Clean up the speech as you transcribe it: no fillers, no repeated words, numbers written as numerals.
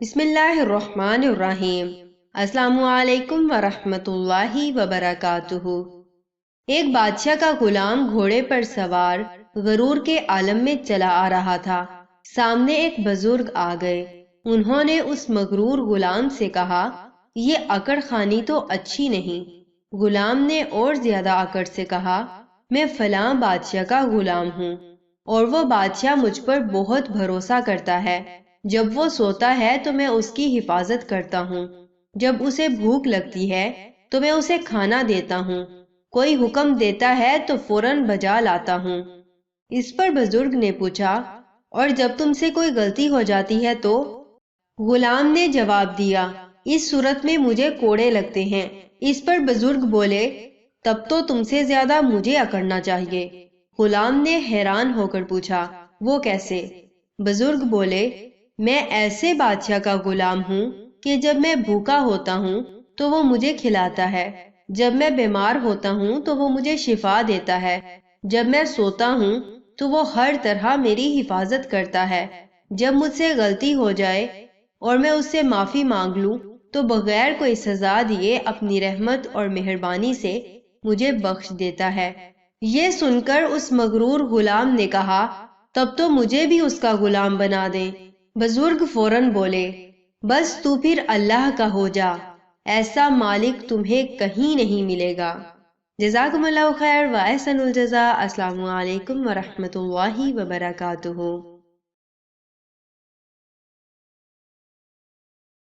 بسم اللہ الرحمن الرحیم۔ السلام علیکم ورحمۃ اللہ وبرکاتہ۔ ایک بادشاہ کا غلام گھوڑے پر سوار غرور کے عالم میں چلا آ رہا تھا۔ سامنے ایک بزرگ آ گئے۔ انہوں نے اس مغرور غلام سے کہا، یہ اکڑ خانی تو اچھی نہیں۔ غلام نے اور زیادہ اکڑ سے کہا، میں فلاں بادشاہ کا غلام ہوں اور وہ بادشاہ مجھ پر بہت بھروسہ کرتا ہے۔ جب وہ سوتا ہے تو میں اس کی حفاظت کرتا ہوں، جب اسے بھوک لگتی ہے تو میں اسے کھانا دیتا ہوں، کوئی حکم دیتا ہے تو فوراً بجا لاتا ہوں۔ اس پر بزرگ نے پوچھا، اور جب تم سے کوئی غلطی ہو جاتی ہے تو؟ غلام نے جواب دیا، اس صورت میں مجھے کوڑے لگتے ہیں۔ اس پر بزرگ بولے، تب تو تم سے زیادہ مجھے اکڑنا چاہیے۔ غلام نے حیران ہو کر پوچھا، وہ کیسے؟ بزرگ بولے، میں ایسے بادشاہ کا غلام ہوں کہ جب میں بھوکا ہوتا ہوں تو وہ مجھے کھلاتا ہے، جب میں بیمار ہوتا ہوں تو وہ مجھے شفا دیتا ہے، جب میں سوتا ہوں تو وہ ہر طرح میری حفاظت کرتا ہے، جب مجھ سے غلطی ہو جائے اور میں اس سے معافی مانگ لوں تو بغیر کوئی سزا دیے اپنی رحمت اور مہربانی سے مجھے بخش دیتا ہے۔ یہ سن کر اس مغرور غلام نے کہا، تب تو مجھے بھی اس کا غلام بنا دیں۔ بزرگ فوراً بولے، بس تو پھر اللہ کا ہو جا، ایسا مالک تمہیں کہیں نہیں ملے گا۔ جزاکم اللہ خیر و احسن الجزا۔ السلام علیکم ورحمۃ اللہ وبرکاتہ۔